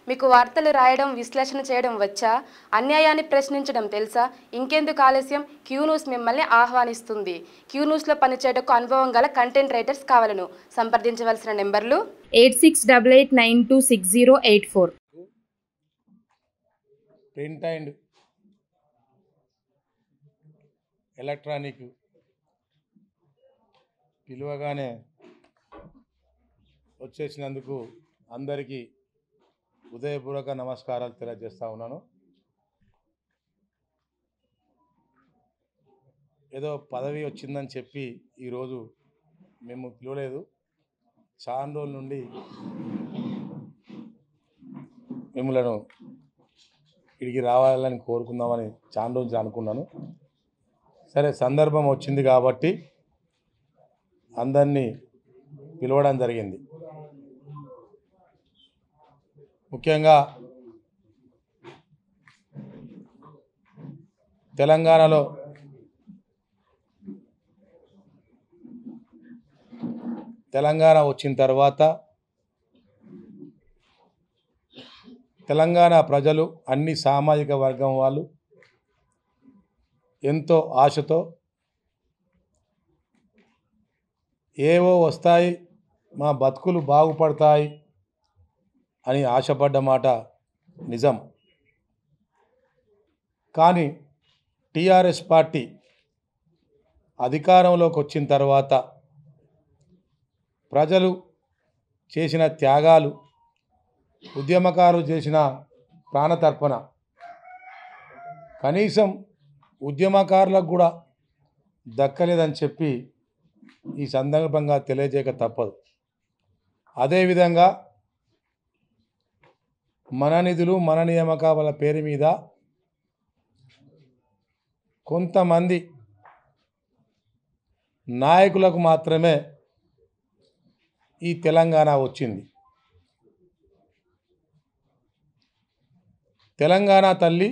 మీకు వార్తలు రాయడం విశ్లేషణ చేయడం వచ్చా? అన్యాయాన్ని ప్రశ్నించడం తెలుసా? ఇంకెందుకు ఆలస్యం? క్యూ న్యూస్ మిమ్మల్ని ఆహ్వానిస్తుంది. క్యూ న్యూస్లో పనిచేయడానికి అనుభవం గల కంటెంట్ రైటర్స్ కావాలను. సంప్రదించవలసిన నెంబర్లు 8688926084. ప్రింట్ అండ్ ఎలక్ట్రానిక్ పిలువగానే వచ్చేసినందుకు అందరికీ ఉదయపూర్వక నమస్కారాలు తెలియజేస్తా ఉన్నాను. ఏదో పదవి వచ్చిందని చెప్పి ఈరోజు మేము పిలవలేదు. చాలా రోజుల నుండి మిమ్మల్ని ఇడికి రావాలని కోరుకుందామని చాలా రోజులు అనుకున్నాను. సరే, సందర్భం వచ్చింది కాబట్టి అందరినీ పిలవడం జరిగింది. ముఖ్యంగా తెలంగాణ వచ్చిన తర్వాత తెలంగాణ ప్రజలు అన్ని సామాజిక వర్గం వాళ్ళు ఎంతో ఆశతో ఏవో వస్తాయి, మా బతుకులు బాగుపడతాయి అని ఆశపడ్డ మాట నిజం. కానీ టీఆర్ఎస్ పార్టీ అధికారంలోకి వచ్చిన తర్వాత ప్రజలు చేసిన త్యాగాలు, ఉద్యమకారులు చేసిన ప్రాణతర్పణ కనీసం ఉద్యమకారులకు కూడా దక్కలేదని చెప్పి ఈ సందర్భంగా తెలియజేయక తప్పదు. అదేవిధంగా మన నిధులు మన నియామకాల పేరు మీద కొంతమంది నాయకులకు మాత్రమే ఈ తెలంగాణ వచ్చింది. తెలంగాణ తల్లి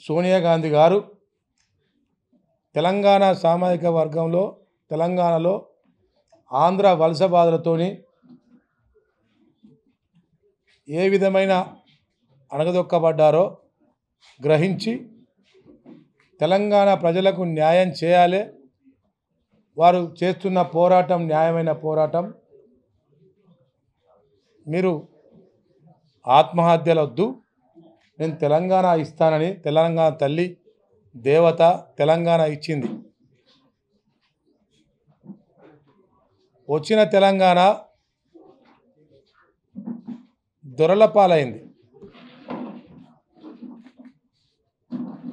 సోనియా గాంధీ గారు తెలంగాణ సామాజిక వర్గంలో తెలంగాణలో ఆంధ్ర వలసబాదులతోని ఏ విధమైన అణగదొక్కబడ్డారో గ్రహించి తెలంగాణ ప్రజలకు న్యాయం చేయాలి, వారు చేస్తున్న పోరాటం న్యాయమైన పోరాటం, మీరు ఆత్మహత్యలొద్దు, నేను తెలంగాణ ఇస్తానని తెలంగాణ తల్లి దేవత తెలంగాణ ఇచ్చింది. వచ్చిన తెలంగాణ దొరల పాలైంది.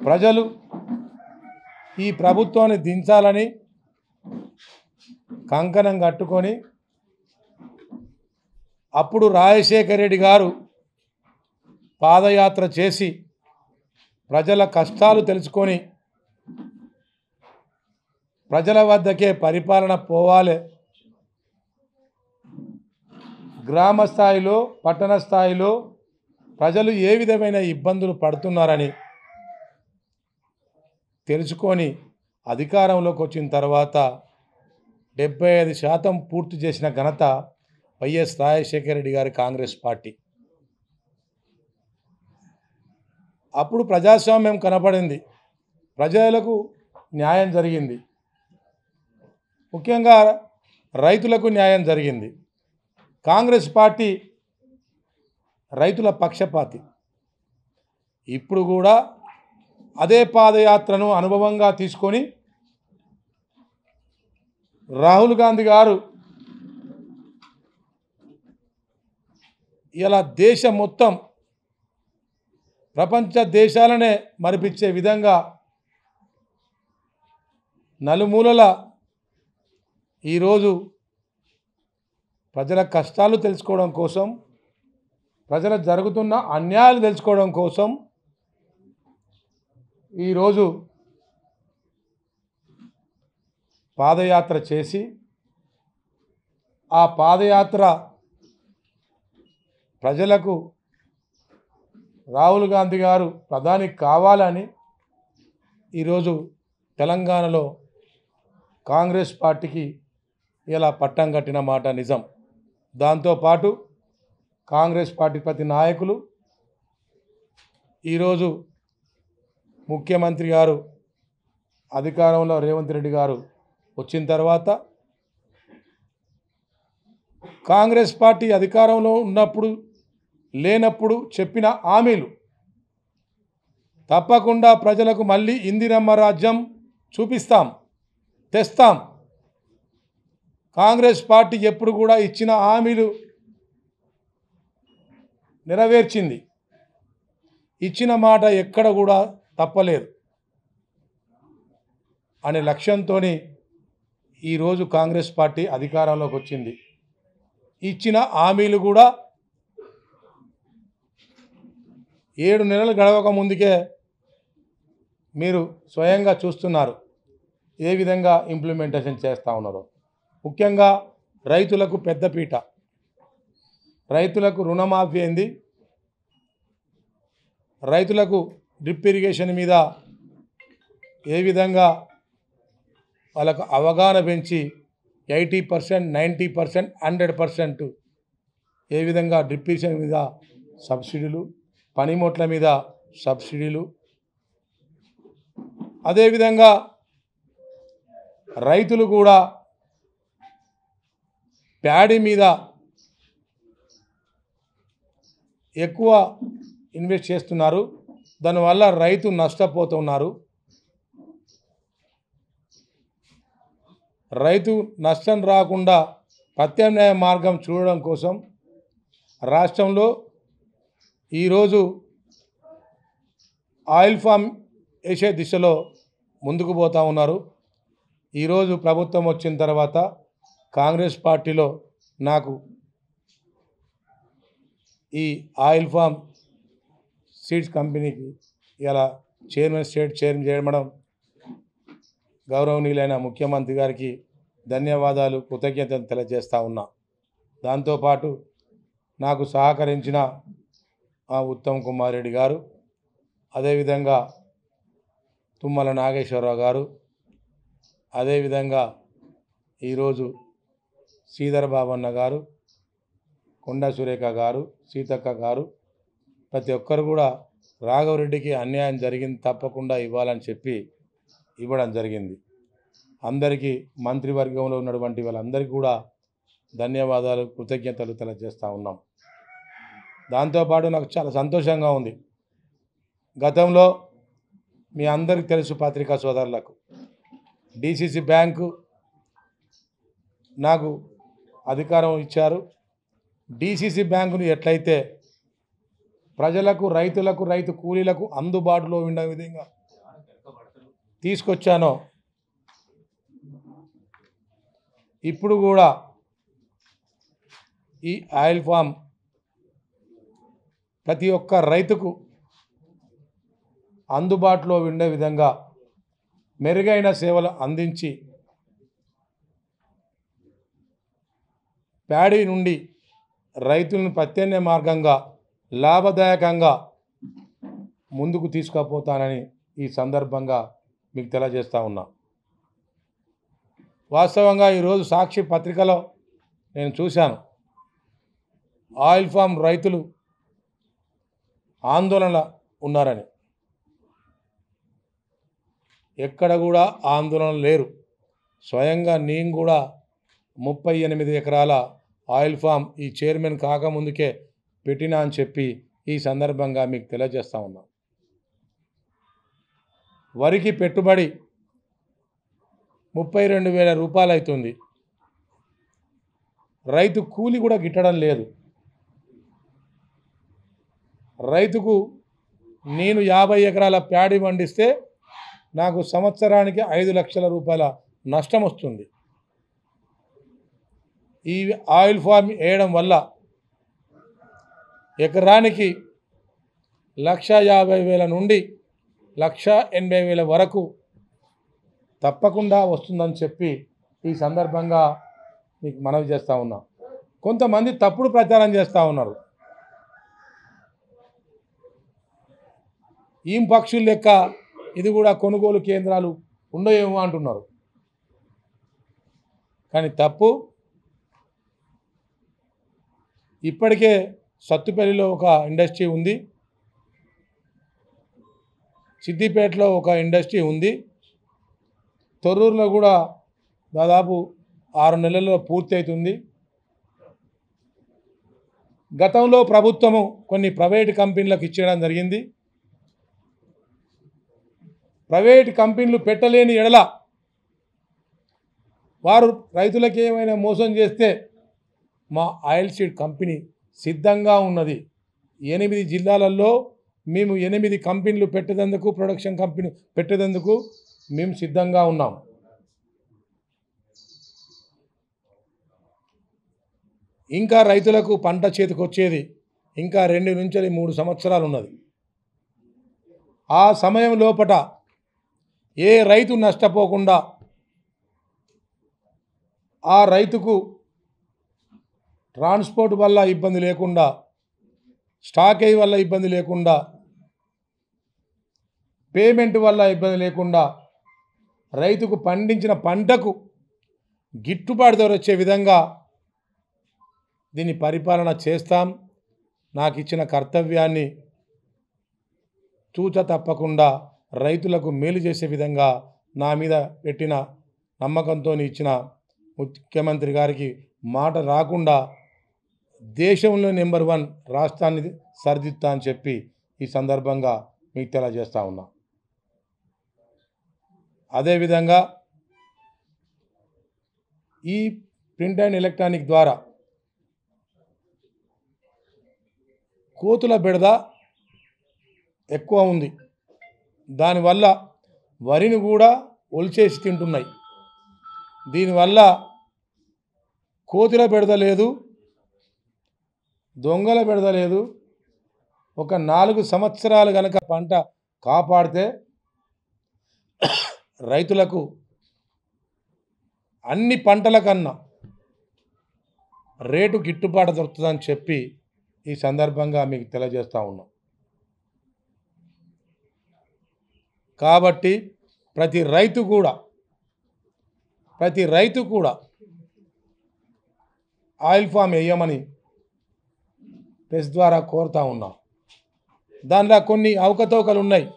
ప్రజలు ఈ ప్రభుత్వాన్ని దించాలని కంకణం కట్టుకొని అప్పుడు రాజశేఖర రెడ్డి గారు పాదయాత్ర చేసి ప్రజల కష్టాలు తెలుసుకొని ప్రజల వద్దకే పరిపాలన పోవాలి, గ్రామ స్థాయిలో పట్టణ స్థాయిలో ప్రజలు ఏ విధమైన ఇబ్బందులు పడుతున్నారని తెలుసుకొని అధికారంలోకి వచ్చిన తర్వాత 75% పూర్తి చేసిన ఘనత వైఎస్ రాజశేఖర రెడ్డి గారి కాంగ్రెస్ పార్టీ. అప్పుడు ప్రజాస్వామ్యం కనపడింది, ప్రజలకు న్యాయం జరిగింది, ముఖ్యంగా రైతులకు న్యాయం జరిగింది. కాంగ్రెస్ పార్టీ రైతుల పక్షపాతి. ఇప్పుడు కూడా అదే పాదయాత్రను అనుభవంగా తీసుకొని రాహుల్ గాంధీ గారు ఇలా దేశం మొత్తం ప్రపంచ దేశాలనే మరిపించే విధంగా నలుమూలల ఈరోజు ప్రజల కష్టాలు తెలుసుకోవడం కోసం, ప్రజలకు జరుగుతున్న అన్యాయాలు తెలుసుకోవడం కోసం ఈరోజు పాదయాత్ర చేసి ఆ పాదయాత్ర ప్రజలకు రాహుల్ గాంధీ గారు ప్రధాని కావాలని ఈరోజు తెలంగాణలో కాంగ్రెస్ పార్టీకి ఇలా పట్టం కట్టిన మాట నిజం. దాంతోపాటు కాంగ్రెస్ పార్టీ ప్రతి నాయకులు ఈరోజు ముఖ్యమంత్రి గారు అధికారంలో రేవంత్ రెడ్డి గారు వచ్చిన తర్వాత కాంగ్రెస్ పార్టీ అధికారంలో ఉన్నప్పుడు లేనప్పుడు చెప్పిన హామీలు తప్పకుండా ప్రజలకు మళ్ళీ ఇందిరమ్మ రాజ్యం చూపిస్తాం, తెస్తాం. కాంగ్రెస్ పార్టీ ఎప్పుడు కూడా ఇచ్చిన హామీలు నెరవేర్చింది, ఇచ్చిన మాట ఎక్కడ కూడా తప్పలేదు అనే లక్ష్యంతో ఈరోజు కాంగ్రెస్ పార్టీ అధికారంలోకి వచ్చింది. ఇచ్చిన హామీలు కూడా 7 నెలలు గడవక ముందుకే మీరు స్వయంగా చూస్తున్నారు ఏ విధంగా ఇంప్లిమెంటేషన్ చేస్తూ ఉన్నారో. ముఖ్యంగా రైతులకు పెద్దపీట, రైతులకు రుణమాఫీ అయింది, రైతులకు డ్రిప్ ఇరిగేషన్ మీద ఏ విధంగా వాళ్ళకు అవగాహన పెంచి 80%, 90%, 100% ఏ విధంగా డ్రిప్ ఇరిగేషన్ మీద సబ్సిడీలు, పనిముట్ల మీద సబ్సిడీలు, అదేవిధంగా రైతులు కూడా ప్యాడీ మీద ఎక్కువ ఇన్వెస్ట్ చేస్తున్నారు, దానివల్ల రైతు నష్టపోతున్నారు. రైతు నష్టం రాకుండా ప్రత్యామ్నాయ మార్గం చూడడం కోసం రాష్ట్రంలో ఈరోజు ఆయిల్ ఫామ్ వేసే దిశలో ముందుకు పోతూ ఉన్నారు. ఈరోజు ప్రభుత్వం వచ్చిన తర్వాత కాంగ్రెస్ పార్టీలో నాకు ఈ ఆయిల్ ఫామ్ సీడ్స్ కంపెనీకి ఇలా స్టేట్ చైర్మన్ చేయడం గౌరవనీయులైన ముఖ్యమంత్రి గారికి ధన్యవాదాలు, కృతజ్ఞతలు తెలియజేస్తూ ఉన్నా. దాంతోపాటు నాకు సహకరించిన ఉత్తమ్ కుమార్ రెడ్డి గారు, అదేవిధంగా తుమ్మల నాగేశ్వరరావు గారు, అదేవిధంగా ఈరోజు శ్రీధర్ బాబన్న గారు, కొండా సురేఖ గారు, సీతక్క గారు, ప్రతి ఒక్కరు కూడా రాఘవరెడ్డికి అన్యాయం జరిగింది తప్పకుండా ఇవ్వాలని చెప్పి ఇవ్వడం జరిగింది. అందరికీ మంత్రివర్గంలో ఉన్నటువంటి వాళ్ళందరికీ కూడా ధన్యవాదాలు, కృతజ్ఞతలు తెలియజేస్తూ ఉన్నాం. దాంతోపాటు నాకు చాలా సంతోషంగా ఉంది. గతంలో మీ అందరికీ తెలుసు, పత్రికా సోదరులకు డిసిసి బ్యాంకు నాకు అధికారం ఇచ్చారు. డిసిసి బ్యాంకును ఎట్లయితే ప్రజలకు, రైతులకు, రైతు కూలీలకు అందుబాటులో ఉండే విధంగా తీసుకొచ్చానో ఇప్పుడు కూడా ఈ ఆయిల్ ఫామ్ ప్రతి ఒక్క రైతుకు అందుబాటులో ఉండే విధంగా మెరుగైన సేవలు అందించి ప్యాడీ నుండి రైతులను ప్రత్యామ్నాయ మార్గంగా లాభదాయకంగా ముందుకు తీసుకుపోతానని ఈ సందర్భంగా మీకు తెలియజేస్తూ ఉన్నా. వాస్తవంగా ఈరోజు సాక్షి పత్రికలో నేను చూశాను, ఆయిల్ ఫామ్ రైతులు ఆందోళన ఉన్నారని. ఎక్కడ కూడా ఆందోళన లేరు. స్వయంగా నేను కూడా 38 ఎకరాల ఆయిల్ ఫామ్ ఈ చైర్మన్ కాకముందుకే పెట్టినా అని చెప్పి ఈ సందర్భంగా మీకు తెలియజేస్తూ ఉన్నా. వరికి పెట్టుబడి 32,000 రూపాయలు అవుతుంది. రైతు కూలి కూడా గిట్టడం లేదు. రైతుకు నేను 50 ఎకరాల ప్యాడీ పండిస్తే నాకు సంవత్సరానికి 5 లక్షల రూపాయల నష్టం వస్తుంది. ఈ ఆయిల్ ఫామ్ వేయడం వల్ల ఎకరానికి 1,50,000 నుండి 1,80,000 వరకు తప్పకుండా వస్తుందని చెప్పి ఈ సందర్భంగా మీకు మనవి చేస్తూ ఉన్నా. కొంతమంది తప్పుడు ప్రచారం చేస్తూ ఉన్నారు. ఈం పక్షుల లెక్క ఇది కూడా కొనుగోలు కేంద్రాలు ఉండయేమో అంటున్నారు. కానీ తప్పు. ఇప్పటికే సత్తుపల్లిలో ఒక ఇండస్ట్రీ ఉంది, సిద్దిపేటలో ఒక ఇండస్ట్రీ ఉంది, తొర్రూరులో కూడా దాదాపు 6 నెలల్లో పూర్తి అవుతుంది. గతంలో ప్రభుత్వము కొన్ని ప్రైవేటు కంపెనీలకు ఇచ్చేయడం జరిగింది. ప్రైవేటు కంపెనీలు పెట్టలేని ఎడల వారు రైతులకు ఏమైనా మోసం చేస్తే మా ఆయిల్ సీడ్ కంపెనీ సిద్ధంగా ఉన్నది. 8 జిల్లాలలో మేము 8 కంపెనీలు పెట్టేందుకు, ప్రొడక్షన్ కంపెనీ పెట్టేందుకు మేము సిద్ధంగా ఉన్నాం. ఇంకా రైతులకు పంట చేతికి వచ్చేది ఇంకా 2 నుంచి 3 సంవత్సరాలు ఉన్నది. ఆ సమయం లోపట ఏ రైతు నష్టపోకుండా, ఆ రైతుకు ట్రాన్స్పోర్ట్ వల్ల ఇబ్బంది లేకుండా, స్టాకేజ్ వల్ల ఇబ్బంది లేకుండా, పేమెంట్ వల్ల ఇబ్బంది లేకుండా, రైతుకు పండించిన పంటకు గిట్టుబాటు ధర వచ్చే విధంగా దీన్ని పరిపాలన చేస్తాం. నాకు ఇచ్చిన కర్తవ్యాన్ని తూచ తప్పకుండా రైతులకు మేలు చేసే విధంగా నా మీద పెట్టిన నమ్మకంతో ఇచ్చిన ముఖ్యమంత్రి గారికి మాట రాకుండా దేశంలో నెంబర్ 1 రాష్ట్రాన్ని సరిదిద్దుతా అని చెప్పి ఈ సందర్భంగా మీకు తెలియజేస్తా ఉన్నా. అదేవిధంగా ఈ ప్రింట్ అండ్ ఎలక్ట్రానిక్ ద్వారా కోతుల బెడద ఎక్కువ ఉంది. దానివల్ల వరిని కూడా ఒలిచేసి తింటున్నాయి. దీనివల్ల కోతుల బెడద లేదు, దొంగల బెడద లేదు. ఒక 4 సంవత్సరాలు కనుక పంట కాపాడితే రైతులకు అన్ని పంటల కన్నా రేటు గిట్టుబాటు దొరుకుతుందని చెప్పి ఈ సందర్భంగా మీకు తెలియజేస్తూ ఉన్నాం. కాబట్టి ప్రతి రైతు కూడా ఆయిల్ ఫామ్ వేయమని ప్రెస్ ద్వారా కోరుతా ఉన్నాం. దానిలో కొన్ని అవకతవకలు ఉన్నాయి,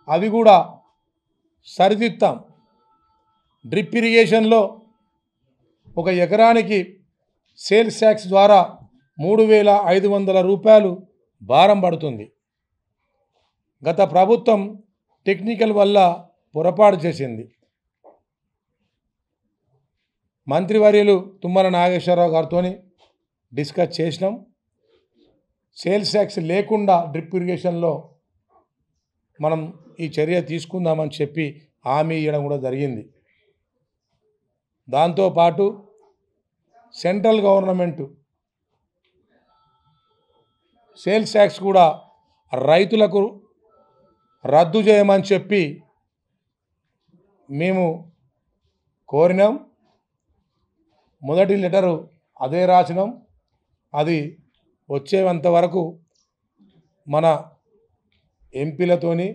అవి కూడా సరిదిద్దాం. డ్రిప్ ఇరిగేషన్లో ఒక ఎకరానికి సేల్స్ ట్యాక్స్ ద్వారా 3,500 రూపాయలు భారం పడుతుంది. గత ప్రభుత్వం టెక్నికల్ వల్ల పొరపాటు చేసింది. మంత్రివర్యులు తుమ్మల నాగేశ్వరరావు గారితో డిస్కస్ చేసినాం. సేల్స్ ట్యాక్స్ లేకుండా డ్రిప్ ఇరిగేషన్లో మనం ఈ చర్య తీసుకుందామని చెప్పి హామీ ఇవ్వడం కూడా జరిగింది. దాంతోపాటు సెంట్రల్ గవర్నమెంట్ సేల్స్ ట్యాక్స్ కూడా రైతులకు రద్దు చేయమని చెప్పి మేము కోరినాం. మొదటి లెటరు అదే రాసినాం. అది వచ్చేంత వరకు మన ఎంపీలతోని,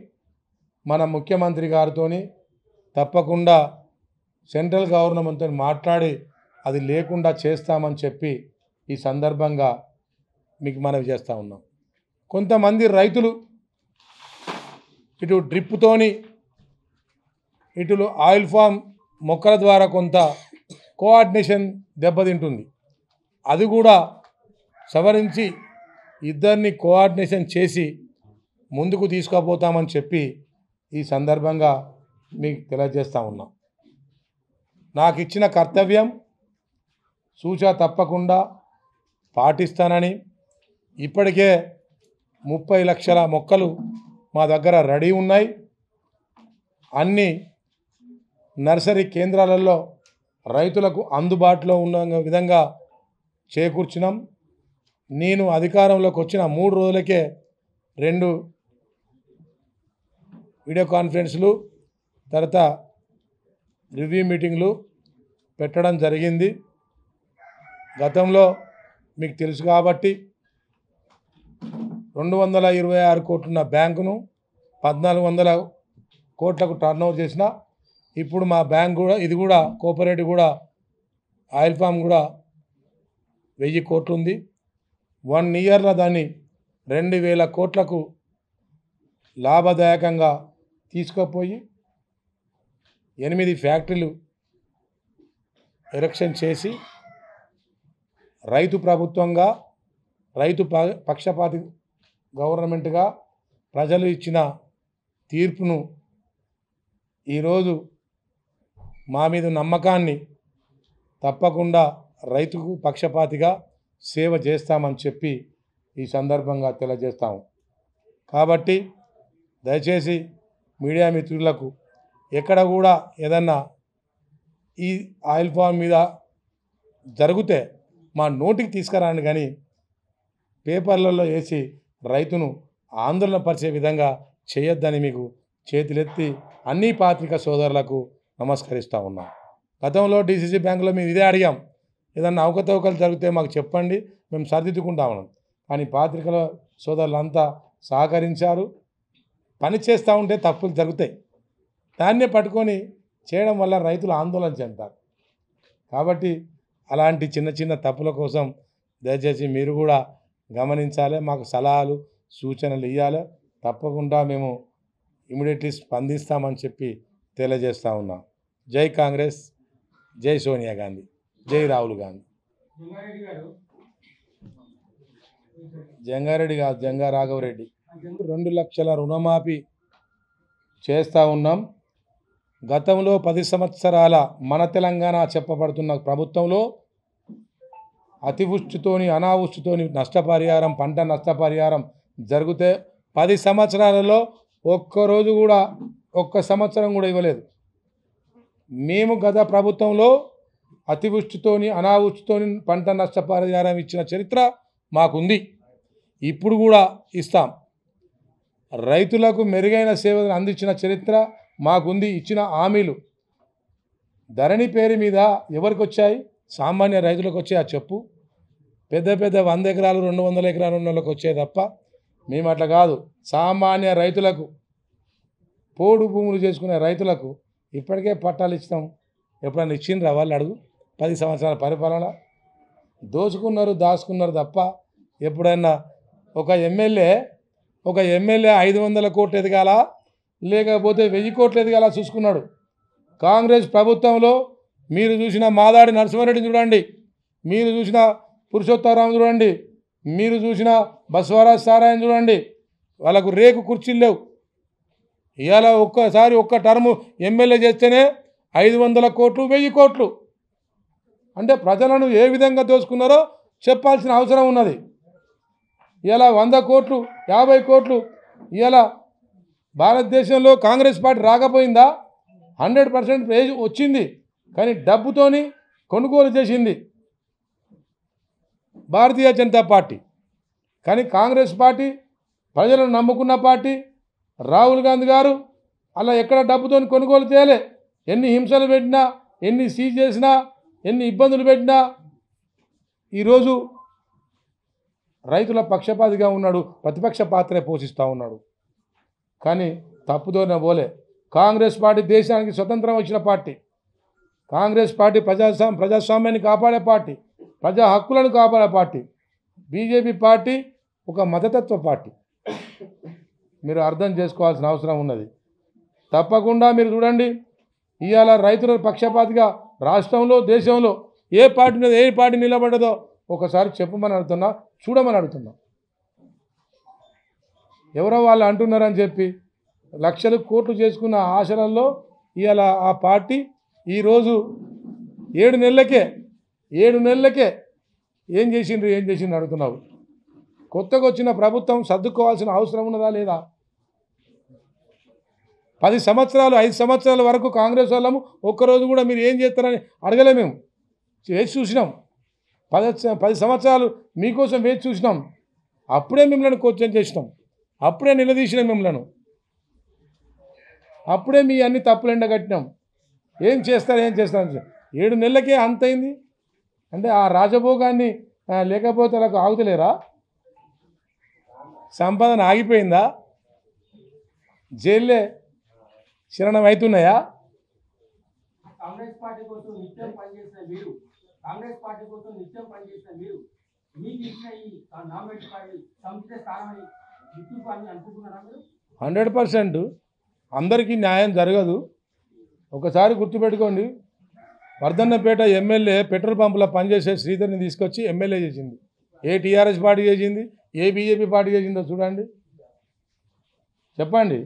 మన ముఖ్యమంత్రి గారితోని తప్పకుండా సెంట్రల్ గవర్నమెంట్తో మాట్లాడి అది లేకుండా చేస్తామని చెప్పి ఈ సందర్భంగా మీకు మనవి చేస్తూ ఉన్నాం. కొంతమంది రైతులు ఇటు డ్రిప్తోని, ఇటు ఆయిల్ ఫామ్ మొక్కల ద్వారా కొంత కోఆర్డినేషన్ దెబ్బతింటుంది. అది కూడా సవరించి ఇద్దరిని కోఆర్డినేషన్ చేసి ముందుకు తీసుకుపోతామని చెప్పి ఈ సందర్భంగా మీకు తెలియజేస్తూ ఉన్నాం. నాకు ఇచ్చిన కర్తవ్యం సూచన తప్పకుండా పాటిస్తానని, ఇప్పటికే 30 లక్షల మొక్కలు మా దగ్గర రెడీ ఉన్నాయి. అన్ని నర్సరీ కేంద్రాలలో రైతులకు అందుబాటులో ఉన్న విధంగా చేకూర్చినాం. నేను అధికారంలోకి వచ్చిన 3 రోజులకే 2 వీడియో కాన్ఫరెన్స్లు, తర్వాత రివ్యూ మీటింగ్లు పెట్టడం జరిగింది. గతంలో మీకు తెలుసు కాబట్టి 226 కోట్లున్న బ్యాంకును 1,400 కోట్లకు టర్నోవర్ చేసిన. ఇప్పుడు మా బ్యాంక్ కూడా, ఇది కూడా కోఆపరేటివ్ కూడా, ఆయిల్ ఫామ్ కూడా 1000 కోట్లు ఉంది. 1 ఇయర్లో దాన్ని 2000 కోట్లకు లాభదాయకంగా తీసుకుపోయి 8 ఫ్యాక్టరీలు ఎరెక్షన్ చేసి రైతు ప్రభుత్వంగా రైతు పక్షపాతి గవర్నమెంట్గా ప్రజలు ఇచ్చిన తీర్పును ఈరోజు మా మీద నమ్మకాన్ని తప్పకుండా రైతుకు పక్షపాతిగా సేవ చేస్తామని చెప్పి ఈ సందర్భంగా తెలియజేస్తాము. కాబట్టి దయచేసి మీడియా మిత్రులకు ఎక్కడ కూడా ఏదన్నా ఈ ఆయిల్ ఫామ్ మీద జరిగితే మా నోటికి తీసుకురాండి, కానీ పేపర్లలో వేసి రైతును ఆందోళన పరిచే విధంగా చేయొద్దని మీకు చేతులెత్తి అన్ని పాత్రిక సోదరులకు నమస్కరిస్తూ ఉన్నాం. గతంలో డీసీసీ బ్యాంకులో మేము ఇదే అడిగాం, ఏదన్నా అవకతవకలు జరిగితే మాకు చెప్పండి, మేము సరిదిద్దుకుంటాము. కానీ పాత్రికల సోదరులంతా సహకరించారు. పని చేస్తూ ఉంటే తప్పులు జరుగుతాయి, దాన్నే పట్టుకొని చేయడం వల్ల రైతులు ఆందోళన చెందుతారు. కాబట్టి అలాంటి చిన్న చిన్న తప్పుల కోసం దయచేసి మీరు కూడా గమనించాలి, మాకు సలహాలు సూచనలు ఇవ్వాలి. తప్పకుండా మేము ఇమీడియట్లీ స్పందిస్తామని చెప్పి తెలియజేస్తూ ఉన్నాం. జై కాంగ్రెస్, జై సోనియా గాంధీ, జై రాహుల్ గాంధీ. జంగారెడ్డి కాదు, జంగా రాఘవరెడ్డి. 2 లక్షల రుణమాఫీ చేస్తూ ఉన్నాం. గతంలో 10 సంవత్సరాల మన తెలంగాణ చెప్పబడుతున్న ప్రభుత్వంలో అతివృష్టితోని అనావృష్టితోని నష్టపరిహారం, పంట నష్టపరిహారం జరిగితే 10 సంవత్సరాలలో ఒక్కరోజు కూడా, ఒక్క సంవత్సరం కూడా ఇవ్వలేదు. మేము గత ప్రభుత్వంలో అతివృష్టితోని అనావృష్టితోని పంట నష్టపరిహారం ఇచ్చిన చరిత్ర మాకుంది, ఇప్పుడు కూడా ఇస్తాం. రైతులకు మెరుగైన సేవలు అందించిన చరిత్ర మాకుంది. ఇచ్చిన హామీలు ధరణి పేరు మీద ఎవరికి వచ్చాయి? సామాన్య రైతులకు వచ్చాయి. చెప్పు, పెద్ద పెద్ద 100 ఎకరాలు 200 ఎకరాలు ఉన్న వాళ్ళకి వచ్చాయి తప్ప మేము అట్లా కాదు. సామాన్య రైతులకు, పోడు భూములు చేసుకునే రైతులకు ఇప్పటికే పట్టాలు ఇస్తాం. ఎప్పుడన్నా ఇచ్చిండ్రా వాళ్ళు? అడుగు. 10 సంవత్సరాల పరిపాలన దోచుకున్నారు, దాచుకున్నారు తప్ప ఎప్పుడన్నా ఒక ఎమ్మెల్యే 500 కోట్లు ఎదగాల, లేకపోతే 1000 కోట్లు ఎదగాల చూసుకున్నాడు. కాంగ్రెస్ ప్రభుత్వంలో మీరు చూసిన మాదాడి నరసింహారెడ్డిని చూడండి, మీరు చూసిన పురుషోత్తమరావు చూడండి, మీరు చూసిన బసవరాజ్ సారాయని చూడండి, వాళ్ళకు రేకు కుర్చీలు లేవు. ఇవాళ ఒక్కసారి ఒక్క టర్ము ఎమ్మెల్యే చేస్తేనే 500 కోట్లు 1000 కోట్లు. అంటే ప్రజలను ఏ విధంగా దోచుకున్నారో చెప్పాల్సిన అవసరం ఉన్నది. ఇలా 100 కోట్లు 50 కోట్లు ఇలా భారతదేశంలో కాంగ్రెస్ పార్టీ రాకపోయిందా? 100% వచ్చింది, కానీ డబ్బుతోని కొనుగోలు చేసింది భారతీయ జనతా పార్టీ. కానీ కాంగ్రెస్ పార్టీ ప్రజలను నమ్ముకున్న పార్టీ. రాహుల్ గాంధీ గారు అలా ఎక్కడ డబ్బుతో కొనుగోలు చేయలే. ఎన్ని హింసలు పెట్టినా, ఎన్ని సీజ్ చేసినా, ఎన్ని ఇబ్బందులు పెట్టినా ఈరోజు రైతుల పక్షపాతిగా ఉన్నాడు, ప్రతిపక్ష పాత్రే పోషిస్తూ ఉన్నాడు. కానీ తప్పుదోనే పోలే. కాంగ్రెస్ పార్టీ దేశానికి స్వతంత్రం వచ్చిన పార్టీ. కాంగ్రెస్ పార్టీ ప్రజాస్వామ్యాన్ని కాపాడే పార్టీ, ప్రజా హక్కులను కాపాడే పార్టీ. బీజేపీ పార్టీ ఒక మతతత్వ పార్టీ. మీరు అర్థం చేసుకోవాల్సిన అవసరం ఉన్నది. తప్పకుండా మీరు చూడండి, ఇవాళ రైతుల పక్షపాతిగా రాష్ట్రంలో, దేశంలో ఏ పార్టీ నిలబడ్డదో ఒకసారి చెప్పమని అడుగుతున్నా, చూడమని అడుగుతున్నా. ఎవరో వాళ్ళు అంటున్నారని చెప్పి లక్షలు కోట్లు చేసుకున్న ఆశలలో ఇవాళ ఆ పార్టీ ఈరోజు 7 నెలలకే ఏం చేసిండ్రు అడుగుతున్నావు. కొత్తగా వచ్చిన ప్రభుత్వం సర్దుకోవాల్సిన అవసరం ఉన్నదా లేదా? 10 సంవత్సరాలు 5 సంవత్సరాల వరకు కాంగ్రెస్ వాళ్ళము ఒక్కరోజు కూడా మీరు ఏం చేస్తారని అడగలే. మేము వేచి చూసినాం. 10 సంవత్సరాలు మీకోసం వేచి చూసినాం. అప్పుడే మిమ్మల్ని క్వశ్చన్ చేసినాం, అప్పుడే నిలదీసినాం మిమ్మల్ని, అప్పుడే మీ అన్ని తప్పులు ఎండగట్టినాం. ఏం చేస్తారు 7 నెలలకే అంతైంది అంటే ఆ రాజభోగాన్ని లేకపోతే నాకు ఆగుతలేరా? సంపాదన ఆగిపోయిందా? జైల్లే శరణం అవుతున్నాయా? కాంగ్రెస్ పార్టీ కోసం నిత్యం పనిచేసిన మీరు మీకు ఇచ్చిన ఈ నామినేట్ సముచిత స్థానాన్ని గుర్తింపు అని అనుకుంటున్నారా మీరు? 100% అందరికీ న్యాయం జరగదు. ఒకసారి గుర్తుపెట్టుకోండి, వర్ధన్నపేట ఎమ్మెల్యే పెట్రోల్ పంపులో పనిచేసే శ్రీధర్ని తీసుకొచ్చి ఎమ్మెల్యే చేసింది. ఏ టీఆర్ఎస్ పార్టీ చేసింది, ఏ బీజేపీ పార్టీ చేసిందో చూడండి, చెప్పండి.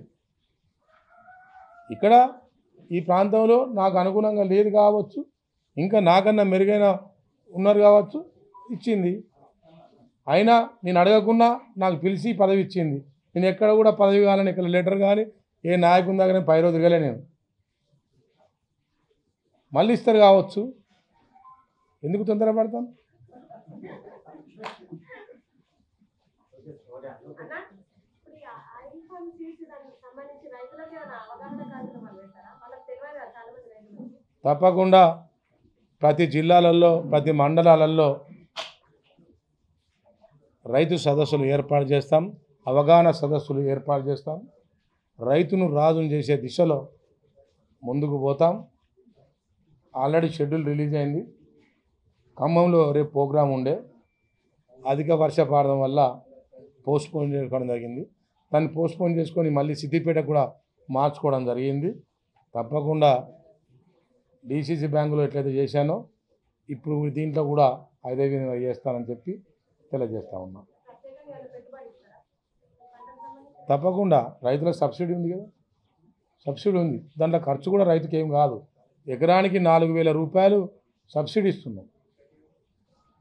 ఇక్కడ ఈ ప్రాంతంలో నాకు అనుగుణంగా లేదు కావచ్చు, ఇంకా నాకన్నా మెరుగైన ఉన్నారు కావచ్చు, ఇచ్చింది. అయినా నేను అడగకుండా నాకు పిలిచి పదవి ఇచ్చింది. నేను ఎక్కడ కూడా పదవి కావాలని ఇక్కడ లెటర్ కానీ ఏ నాయకుని దగ్గర పై రోజు తిరగలే. నేను మళ్ళీ ఇస్తారు కావచ్చు, ఎందుకు తొందరపడతాను? తప్పకుండా ప్రతి జిల్లాలలో ప్రతి మండలాలలో రైతు సదస్సులు ఏర్పాటు చేస్తాం, అవగాహన సదస్సులు ఏర్పాటు చేస్తాం. రైతును రాజును చేసే దిశలో ముందుకు పోతాం. ఆల్రెడీ షెడ్యూల్ రిలీజ్ అయింది. ఖమ్మంలో రేపు ప్రోగ్రాం ఉండే, అధిక వర్షపాతం వల్ల పోస్ట్పోన్ చేసుకోవడం జరిగింది. దాన్ని పోస్ట్పోన్ చేసుకొని మళ్ళీ సిద్దిపేట కూడా మార్చుకోవడం జరిగింది. తప్పకుండా డీసీసీ బ్యాంకులో ఎట్లయితే చేశానో ఇప్పుడు దీంట్లో కూడా అదే విధంగా చేస్తానని చెప్పి తెలియజేస్తూ ఉన్నాం. తప్పకుండా రైతులకు సబ్సిడీ ఉంది కదా, సబ్సిడీ ఉంది. దాంట్లో ఖర్చు కూడా రైతుకి ఏం కాదు. ఎకరానికి 4,000 రూపాయలు సబ్సిడీ ఇస్తున్నాం,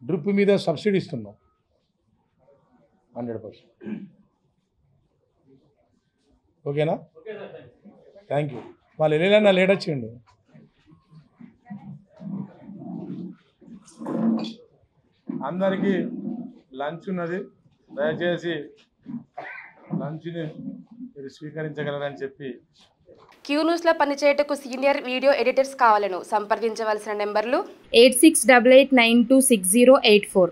డ్రిప్ మీద సబ్సిడీ ఇస్తున్నాం 100%. ఓకేనా? Thank you. వాళ్ళు వెళ్ళినా లేట్ వచ్చిండు. అందరికీ లంచ్ ఉన్నది, దయచేసి లంచ్ని మీరు స్వీకరించగలరని చెప్పి. క్యూ న్యూస్లో పనిచేయటకు సీనియర్ వీడియో ఎడిటర్స్ కావాలను సంప్రదించవలసిన నెంబర్లు 8688926084.